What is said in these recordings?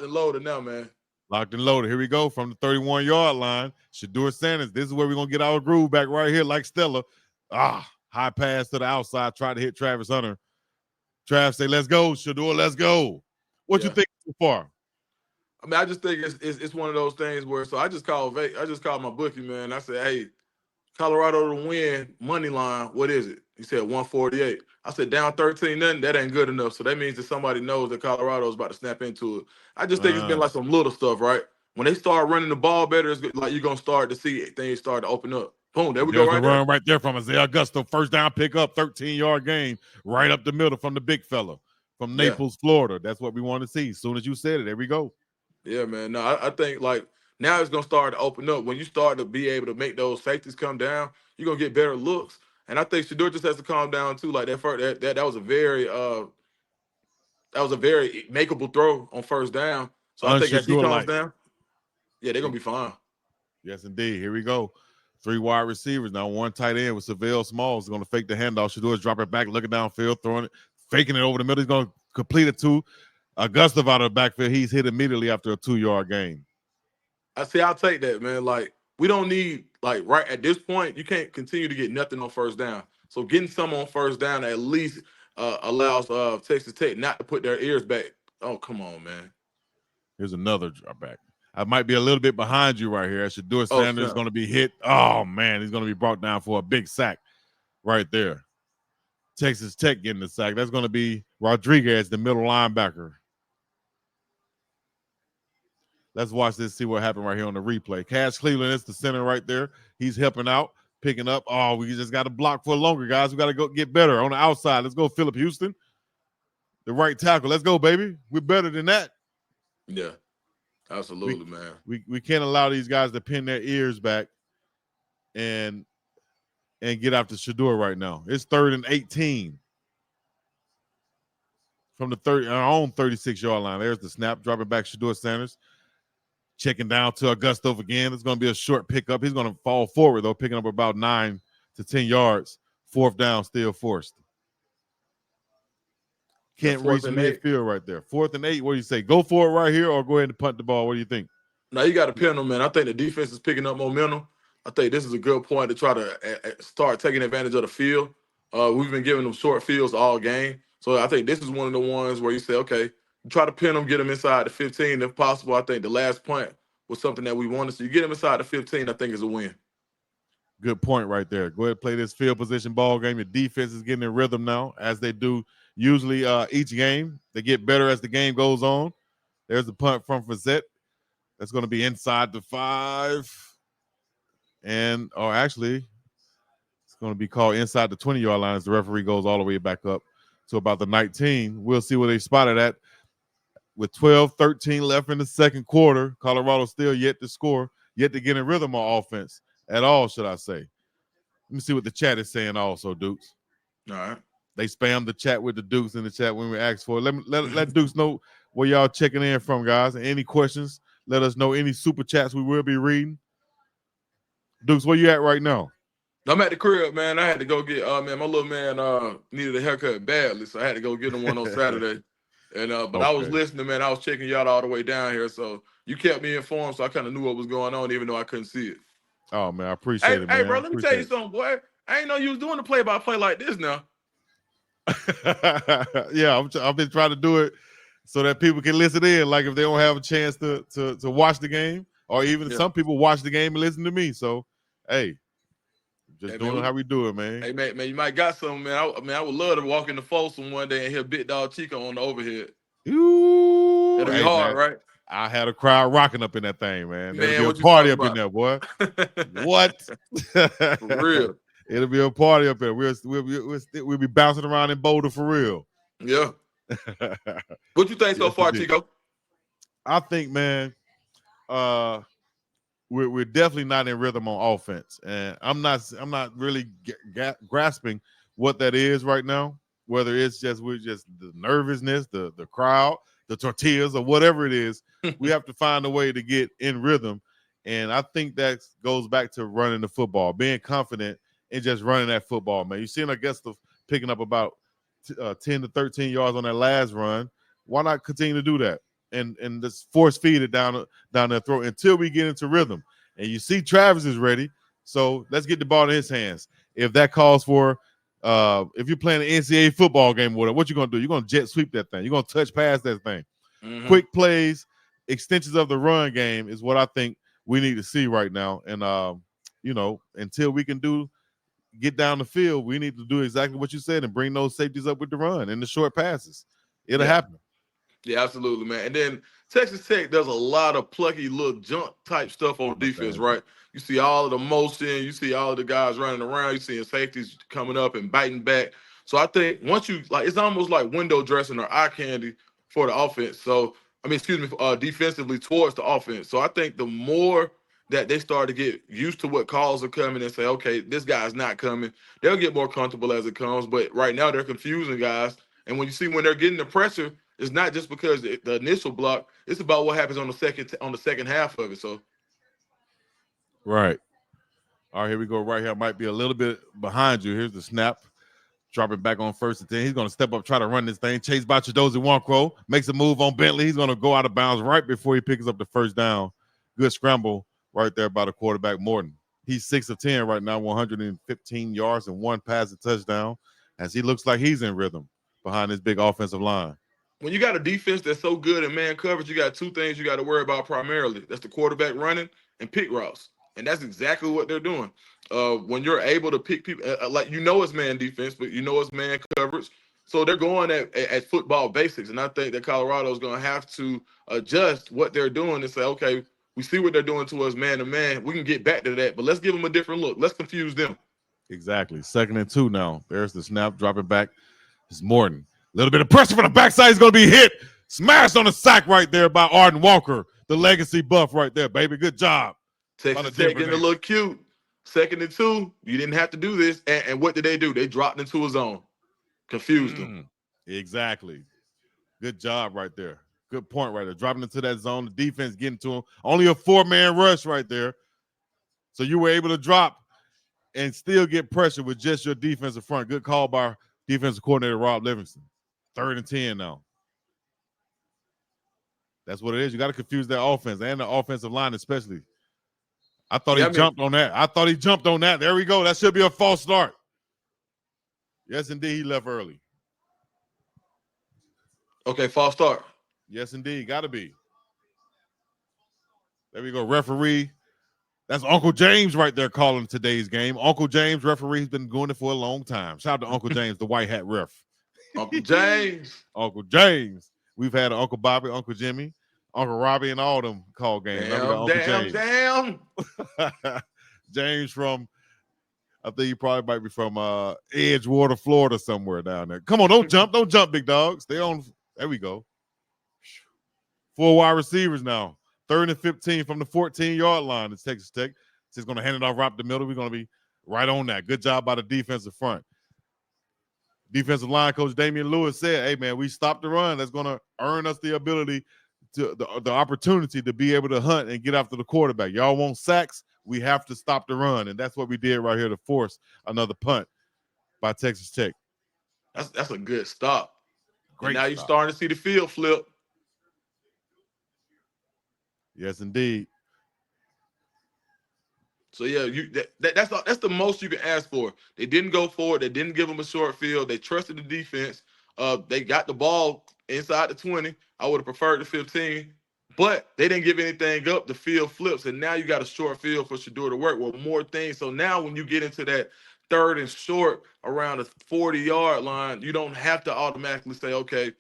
and loaded now, man. Locked and loaded. Here we go from the 31-yard line. Shedeur Sanders. This is where we're going to get our groove back right here like Stella. High pass to the outside. Try to hit Travis Hunter. Trav say, let's go. Shedeur, let's go. What you Yeah. think so far? I mean, I just think it's one of those things where I just called my bookie, man. I said, hey, Colorado to win money line. What is it? He said 148. I said down 13 nothing. That ain't good enough. So that means that somebody knows that Colorado's about to snap into it. I just think it's been like some little stuff, right? When they start running the ball better, it's like you're gonna start to see things start to open up. Boom, there we go There's right a there. run right there from Isaiah Augusto. First down pickup, 13-yard gain, right up the middle from the big fella from Yeah, Naples, Florida. That's what we want to see. As soon as you said it, there we go. yeah, man. No, I think like now it's gonna start to open up. When you start to be able to make those safeties come down, you're gonna get better looks. And I think Shedeur just has to calm down too. Like that first that was a very makeable throw on first down. So I think as he Unshedeur calms like. down, yeah, they're gonna be fine. Yes, indeed. Here we go. 3 wide receivers. Now 1 tight end with Savelle Smalls is going to fake the handoff. Shedeur is drop it back, looking downfield, throwing it, faking it over the middle. He's going to complete it to Augusto out of the backfield. He's hit immediately after a 2-yard gain. I say I'll take that, man. Like we don't need like right at this point, you can't continue to get nothing on first down. So getting some on first down at least allows Texas Tech not to put their ears back. Oh, come on, man. Here's another drop back. I might be a little bit behind you right here. Shedeur Oh, Sanders is snap. going to be hit. Oh, man. He's going to be brought down for a big sack right there. Texas Tech getting the sack. That's going to be Rodriguez, the middle linebacker. Let's watch this, see what happened right here on the replay. Cash Cleveland is the center right there. He's helping out, picking up. Oh, we just got to block for longer, guys. We got to go get better on the outside. Let's go, Phillip Houston. The right tackle. Let's go, baby. We're better than that. Yeah, absolutely, man. We can't allow these guys to pin their ears back and get after Shedeur right now. It's 3rd and 18 from our own 36-yard line. There's the snap, dropping back Shedeur Sanders. Checking down to Augusto again. It's going to be a short pickup. He's going to fall forward, though, picking up about 9 to 10 yards. 4th down, still forced. Can't reach midfield right there. 4th and 8. What do you say? Go for it right here or go ahead and punt the ball? What do you think? Now you got to pin them, man. I think the defense is picking up momentum. I think this is a good point to try to start taking advantage of the field. We've been giving them short fields all game. So I think this is one of the ones where you say, okay, try to pin them, get them inside the 15 if possible. I think the last punt was something that we wanted. So you get them inside the 15, I think is a win. Good point right there. Go ahead and play this field position ball game. Your defense is getting in rhythm now, as they do usually each game. They get better as the game goes on. There's the punt from Fazette. That's going to be inside the 5. Actually, it's going to be called inside the 20-yard line as the referee goes all the way back up to about the 19. We'll see where they spotted at. With 12-13 left in the second quarter, Colorado still yet to score, yet to get in rhythm on offense at all, should I say. Let me see what the chat is saying also, Dukes. All right. They spammed the chat with the Dukes in the chat when we asked for it. Let Dukes know where y'all checking in from, guys. Any questions, let us know. Any super chats we will be reading. Dukes, where you at right now? I'm at the crib, man. I had to go get man, my little man needed a haircut badly, so I had to go get him one on Saturday. And but I was listening, man. I was checking y'all all the way down here, so you kept me informed, so I kind of knew what was going on, even though I couldn't see it. Oh man, I appreciate it, man. Hey, bro, let me tell you something, boy. I ain't know you was doing the play-by-play like this now. Yeah, I've been trying to do it so that people can listen in, like if they don't have a chance to watch the game, or even some people watch the game and listen to me. So, hey, just doing how we do it, man. Hey, man, you might got something, man. I would love to walk in the Folsom one day and hear BiggDogg Chico on the overhead. Ooh, it'll be hard, man. Right? I had a crowd rocking up in that thing, man. There'll be a what party up in there, boy. What? For real. It'll be a party up there. We'll be bouncing around in Boulder for real. Yeah. What you think so far, Chico? I think, man, we're definitely not in rhythm on offense, and I'm not really grasping what that is right now. Whether it's we're just the nervousness, the crowd, the tortillas, or whatever it is, we have to find a way to get in rhythm. And I think that goes back to running the football, being confident in just running that football, man. You've seen Augusta picking up about 10 to 13 yards on that last run. Why not continue to do that? and just force feed it down their throat until we get into rhythm. And you see Travis is ready, so let's get the ball in his hands. If that calls for, if you're playing an NCAA football game with it, what you gonna do? You're gonna jet sweep that thing. You're gonna touch past that thing. Mm-hmm. Quick plays, extensions of the run game is what I think we need to see right now. And until we can get down the field, we need to do exactly what you said and bring those safeties up with the run and the short passes. It'll happen. Yeah, absolutely, man. And then Texas Tech does a lot of plucky little jump type stuff on defense, right? You see all of the motion, you see all of the guys running around, you see safeties coming up and biting back. So I think once you it's almost like window dressing or eye candy for the offense. So defensively towards the offense. So I think the more that they start to get used to what calls are coming and say, okay, this guy's not coming, they'll get more comfortable as it comes. But right now they're confusing guys. And when they're getting the pressure, it's not just because the initial block; it's about what happens on the second half of it. So, right. All right, here we go. Right here, might be a little bit behind you. Here's the snap. Drop it back on 1st and 10. He's going to step up, try to run this thing. Chase by Chidozie Nwankwo. Makes a move on Bentley. He's going to go out of bounds right before he picks up the first down. Good scramble right there by the quarterback, Morton. He's 6 of 10 right now, 115 yards and 1 passing touchdown, as he looks like he's in rhythm behind this big offensive line. When you got a defense that's so good in man coverage, you got two things you got to worry about primarily. That's the quarterback running and pick routes. And that's exactly what they're doing. When you're able to pick people, it's man defense, but it's man coverage. So they're going at football basics. And I think that Colorado is going to have to adjust what they're doing and say, okay, we see what they're doing to us man to man. We can get back to that, but let's give them a different look. Let's confuse them. Exactly. 2nd and 2 now. There's the snap. Dropping back. It's Morton. A little bit of pressure from the backside. He's going to be hit. Smashed on the sack right there by Arden Walker, the legacy buff right there, baby. Good job. Texas Tech getting a little cute. 2nd and 2. You didn't have to do this. And what did they do? They dropped into a zone. Confused them. Exactly. Good job right there. Good point right there. Dropping into that zone. The defense getting to him. Only a 4-man rush right there. So you were able to drop and still get pressure with just your defensive front. Good call by defensive coordinator Rob Livingston. 3rd and 10 now. That's what it is. You got to confuse that offense and the offensive line especially. I thought he jumped on that. There we go. That should be a false start. Yes, indeed. He left early. Okay, false start. Yes, indeed. Got to be. There we go. Referee. That's Uncle James right there calling today's game. Uncle James, referee, has been doing it for a long time. Shout out to Uncle James, the white hat ref. Uncle James. Uncle James. We've had Uncle Bobby, Uncle Jimmy, Uncle Robbie, and all them call games. Damn. James from, I think he probably might be from Edgewater, Florida, somewhere down there. Come on, don't jump, BiggDogg. Stay on. There we go. 4 wide receivers now. 3rd and 15 from the 14-yard line. It's Texas Tech. It's going to hand it off right up the middle. We're going to be right on that. Good job by the defensive front. Defensive line coach Damian Lewis said, hey, man, we stopped the run. That's going to earn us the ability to the opportunity to be able to hunt and get after the quarterback. Y'all want sacks? We have to stop the run. And that's what we did right here to force another punt by Texas Tech. That's a good stop. Great. Now you're starting to see the field flip. Yes, indeed. So yeah, that's the most you can ask for. They didn't go for it. They didn't give them a short field. They trusted the defense. They got the ball inside the 20. I would have preferred the 15, but they didn't give anything up. The field flips, and now you got a short field for Shedeur to work with more things. So now when you get into that 3rd and short around the 40-yard line, you don't have to automatically say, okay,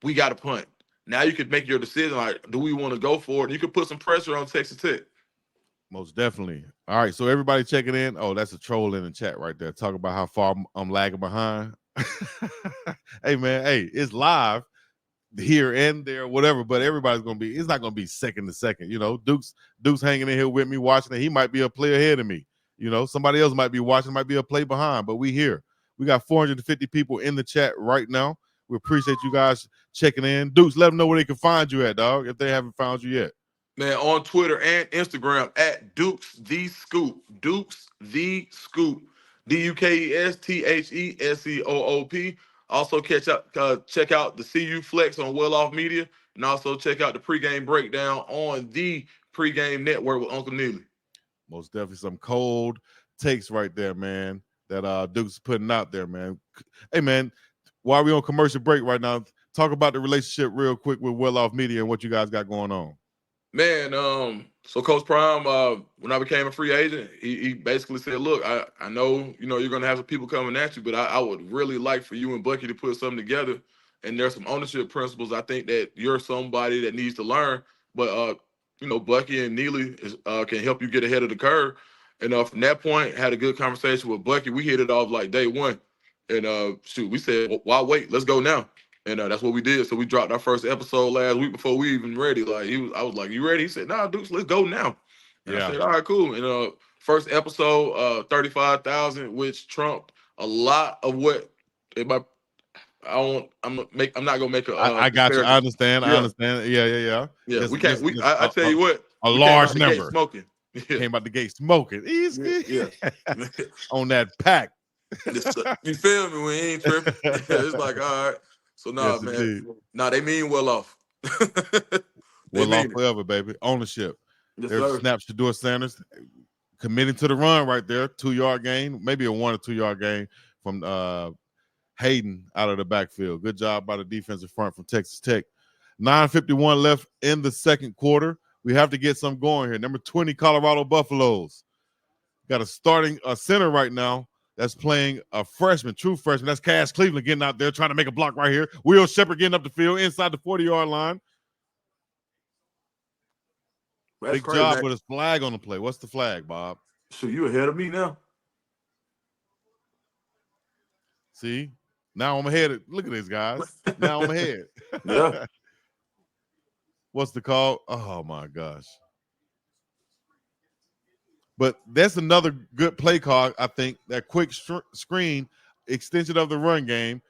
we got to punt. Now you could make your decision, like, do we want to go for it? And you could put some pressure on Texas Tech. Most definitely. All right, so everybody checking in. Oh, that's a troll in the chat right there. Talk about how far I'm lagging behind. Hey, man, it's live here and there, whatever, but everybody's going to be, it's not going to be second to second. You know, Duke's hanging in here with me watching it. He might be a play ahead of me. You know, somebody else might be watching, might be a play behind, but we here. We got 450 people in the chat right now. We appreciate you guys checking in. Dukes, let them know where they can find you at, dog, if they haven't found you yet. Man, on Twitter and Instagram at Dukes the Scoop. Dukes the Scoop. DUKESTHESCOOP. Also check out the CU Flex on Well Off Media. And also check out the pregame breakdown on the pregame network with Uncle Neely. Most definitely some cold takes right there, man, that Duke's putting out there, man. Hey, man, while we on commercial break right now, talk about the relationship real quick with Well Off Media and what you guys got going on. Man, so Coach Prime, when I became a free agent, he basically said, look, I know, you're going to have some people coming at you, but I would really like for you and Bucky to put something together. And there's some ownership principles. I think that you're somebody that needs to learn, but, Bucky and Neely can help you get ahead of the curve. And from that point, had a good conversation with Bucky. We hit it off like day one. And we said, well, why wait? Let's go now. And that's what we did. So we dropped our first episode last week before we even ready. Like I was like, "You ready?" He said, "Nah, Dukes, let's go now." And I said, "All right, cool." And first episode, 35,000, which trumped a lot of what. If I'm not gonna make a. I got you. I understand. Yeah. I understand. Yeah. Yeah, Just, we can't. just I tell you what, a we came large out the gate number smoking. Yeah. Came out the gate smoking. Easy. Yeah. On that pack. You feel me? We ain't tripping. It's like, all right. So nah, Yes, man. indeed. Nah, they mean well off. Well off forever, baby. Ownership. Yes, There's sir. snaps to Shedeur Sanders committing to the run right there. 2-yard gain, maybe a 1 or 2 yard gain from Hayden out of the backfield. Good job by the defensive front from Texas Tech. 9:51 left in the second quarter. We have to get some going here. Number 20, Colorado Buffaloes. Got a center right now that's playing a freshman, true freshman. That's Cash Cleveland getting out there trying to make a block right here. Will Shepard getting up the field inside the 40-yard line. That's Big crazy, job man. with his flag on the play. What's the flag, Bob? So you ahead of me now? See? Now I'm ahead. Look at this, guys. Now I'm ahead. Yeah. What's the call? Oh, my gosh. But that's another good play call, I think. That quick screen, extension of the run game,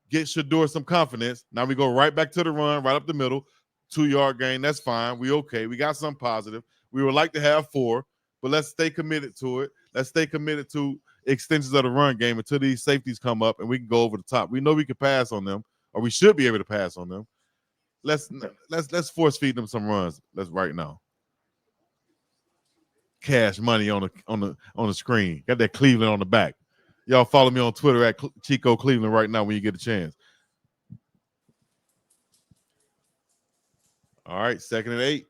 get Shedeur some confidence. Now we go right back to the run, right up the middle. 2-yard gain, that's fine. We okay. We got something positive. We would like to have 4, but let's stay committed to it. Let's stay committed to extensions of the run game until these safeties come up and we can go over the top. We know we can pass on them, or we should be able to pass on them. Let's force feed them some runs. Let's right now. Cash money on the screen. Got that Cleveland on the back. Y'all follow me on Twitter at Chico Cleveland right now when you get a chance. All right, 2nd and 8.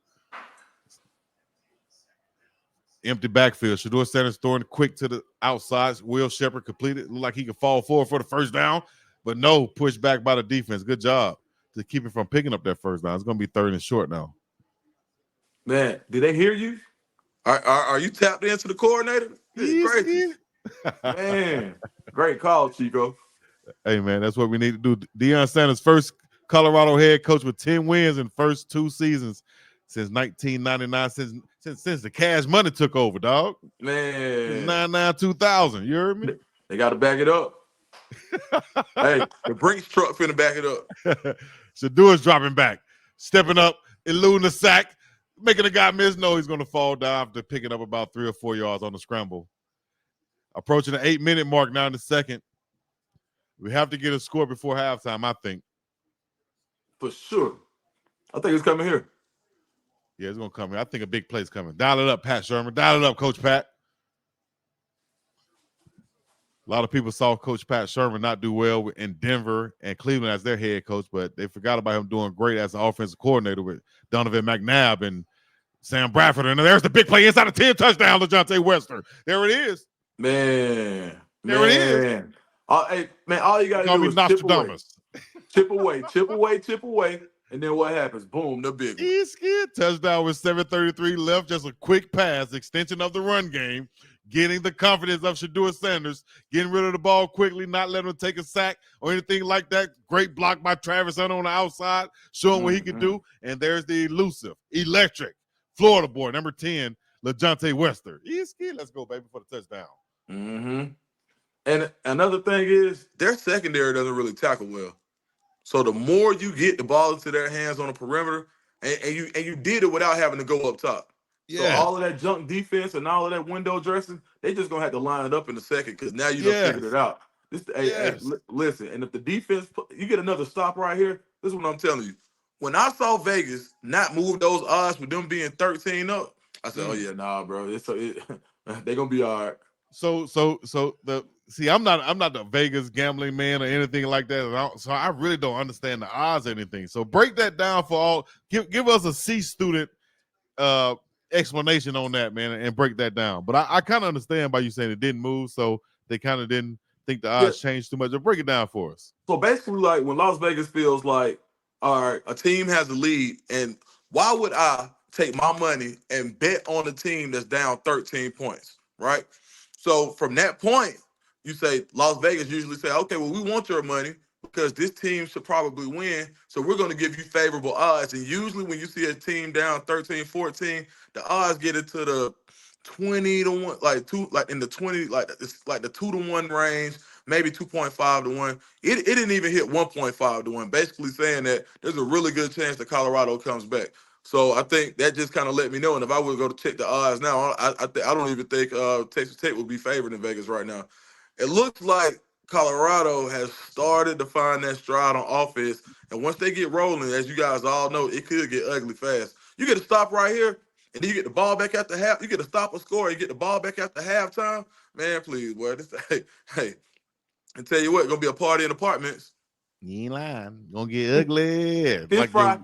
Empty backfield. Shedeur Sanders throwing quick to the outside. Will Shepard completed. Looked like he could fall forward for the first down, but no, pushed back by the defense. Good job to keep it from picking up that first down. It's going to be 3rd and short now. Man, did they hear you? Are you tapped into the coordinator? Great. Man, great call, Chico. Hey, man, that's what we need to do. Deion Sanders, first Colorado head coach with 10 wins in first 2 seasons since 1999, since the Cash Money took over, dog. Man. 99-2000. You heard me? They got to back it up. Hey, the Brinks truck finna back it up. Shedeur's dropping back, stepping up, eluding the sack, making a guy miss. No, he's going to fall down after picking up about 3 or 4 yards on the scramble. Approaching the 8-minute mark now in the second. We have to get a score before halftime, I think. For sure. I think it's coming here. Yeah, it's going to come here. I think a big play's coming. Dial it up, Pat Sherman. Dial it up, Coach Pat. A lot of people saw Coach Pat Sherman not do well in Denver and Cleveland as their head coach, but they forgot about him doing great as an offensive coordinator with Donovan McNabb and Sam Bradford. And there's the big play inside the 10 touchdown, LeJohntay Wester. There it is. Man. There it is. Hey, man, all you got to do is chip away. Chip away, chip away, chip away. And then what happens? Boom, the big one. He's good. Touchdown with 7:33 left. Just a quick pass, extension of the run game, getting the confidence of Shedeur Sanders, getting rid of the ball quickly, not letting him take a sack or anything like that. Great block by Travis Hunter on the outside, showing what he can do. And there's the elusive, electric Florida boy, number 10, LeJohntay Wester. He's good. Let's go, baby, for the touchdown. Mm-hmm. And another thing is their secondary doesn't really tackle well. So the more you get the ball into their hands on the perimeter, and you did it without having to go up top. Yes. So all of that junk defense and all of that window dressing, they just gonna have to line it up in a second because now you done figured it out. Hey, listen, and if the defense, you get another stop right here. This is what I'm telling you. when I saw Vegas not move those odds with them being 13 up, I said, "Oh yeah, nah, bro, they gonna be all right." So I'm not the Vegas gambling man or anything like that. So I really don't understand the odds or anything. So break that down for all. Give us a C student explanation on that, man, and break that down. But I kind of understand by you saying it didn't move, so they kind of didn't think the odds changed too much. So break it down for us. So basically, like when Las Vegas feels like, all right, a team has a lead, and why would I take my money and bet on a team that's down 13 points, right? So from that point, you say Las Vegas usually say, okay, well, we want your money because this team should probably win. So we're going to give you favorable odds. And usually when you see a team down 13, 14, the odds get into the 20 to 1, like in the 20, like it's like the 2 to 1 range, maybe 2.5 to 1. It didn't even hit 1.5 to 1, basically saying that there's a really good chance that Colorado comes back. So I think that just kind of let me know. And if I would go to check the odds now, I don't even think Texas Tech would be favored in Vegas right now. It looks like Colorado has started to find that stride on offense. And once they get rolling, as you guys all know, it could get ugly fast. You get to stop right here, and then you get the ball back after half. You get to stop a score, you get the ball back after halftime. Man, please, boy. Hey, I tell you what, gonna be a party in apartments. You ain't lying. Gonna get ugly. Fish fry.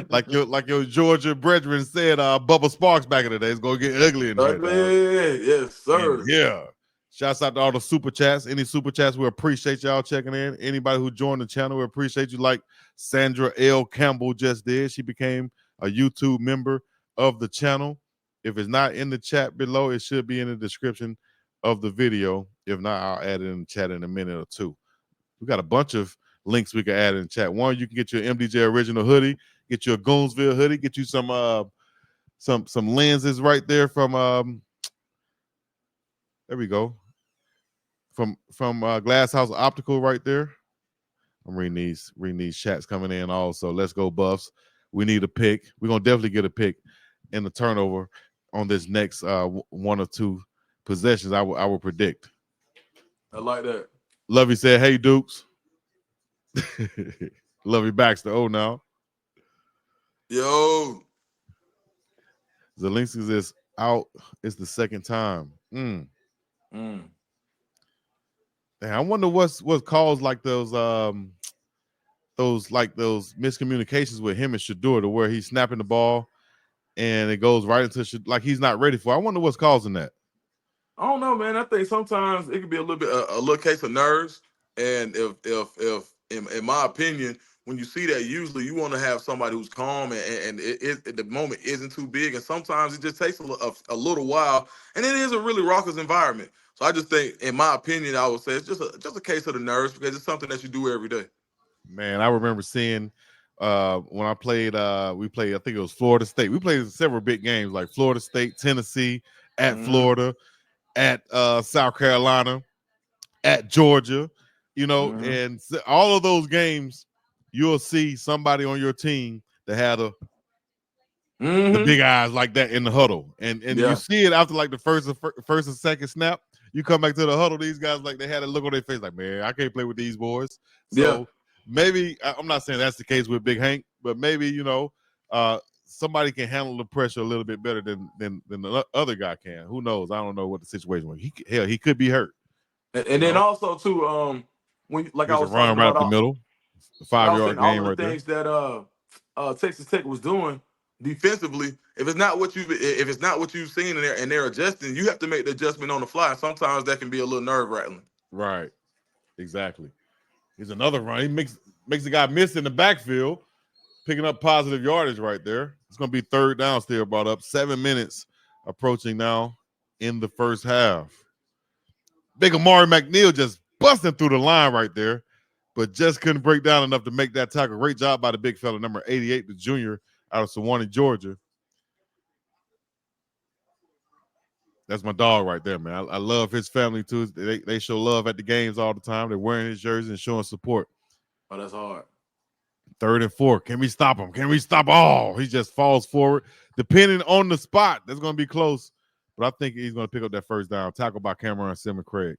Like your Georgia brethren said, Bubba Sparks back in the day, it's gonna get ugly in here. Yes, sir. Yeah. Shouts out to all the super chats. Any super chats, we appreciate y'all checking in. Anybody who joined the channel, we appreciate you. Like Sandra L. Campbell just did. She became a YouTube member of the channel. If it's not in the chat below, it should be in the description of the video. If not, I'll add it in the chat in a minute or two. We got a bunch of links we can add in the chat. One, you can get your MDJ original hoodie, get your Goonsville hoodie, get you some lenses right there from there we go. From Glass House Optical right there. I'm reading these chats coming in also. Let's go, Buffs. We need a pick. We're gonna definitely get a pick in the turnover on this next 1 or 2 possessions. I will predict. I like that. Lovey said, "Hey Dukes." Lovey Baxter. Oh, now. Yo. Zelinski is out. It's the second time. I wonder what's caused like those miscommunications with him and Shador, to where he's snapping the ball and it goes right into like he's not ready for. I wonder what's causing that. I don't know, man. I think sometimes it could be a little case of nerves. And if in my opinion, when you see that, usually you want to have somebody who's calm and the moment isn't too big. And sometimes it just takes a little while. And it is a really raucous environment. So I just think, in my opinion, I would say it's just a case of the nerves, because it's something that you do every day. Man, I remember seeing when I played, we played, I think it was Florida State. We played several big games like Florida State, Tennessee, at Florida, at South Carolina, at Georgia, and all of those games, you'll see somebody on your team that had the big eyes like that in the huddle. And you see it after like the first and second snap. You come back to the huddle, these guys, like, they had a look on their face like, man, I can't play with these boys. So maybe, I'm not saying that's the case with Big Hank, but maybe, somebody can handle the pressure a little bit better than the other guy can. Who knows? I don't know what the situation was. He could be hurt. And then also too, when like I was talking about, right up the middle, 5-yard gain all of the things that Texas Tech was doing defensively. If it's not what you've seen and they're adjusting, you have to make the adjustment on the fly. Sometimes that can be a little nerve rattling. Right. Exactly. Here's another run. He makes the guy miss in the backfield, picking up positive yardage right there. It's going to be third down still brought up. 7 minutes approaching now in the first half. Big Amari McNeil just busting through the line right there, but just couldn't break down enough to make that tackle. Great job by the big fella, number 88, the junior out of Sewanee, Georgia. That's my dog right there, man. I love his family too. They show love at the games all the time. They're wearing his jersey and showing support. Oh, that's hard. 3rd and 4. Can we stop him? Can we stop? Oh, he just falls forward. Depending on the spot, that's going to be close. But I think he's going to pick up that first down. Tackle by Cameron Simon Craig.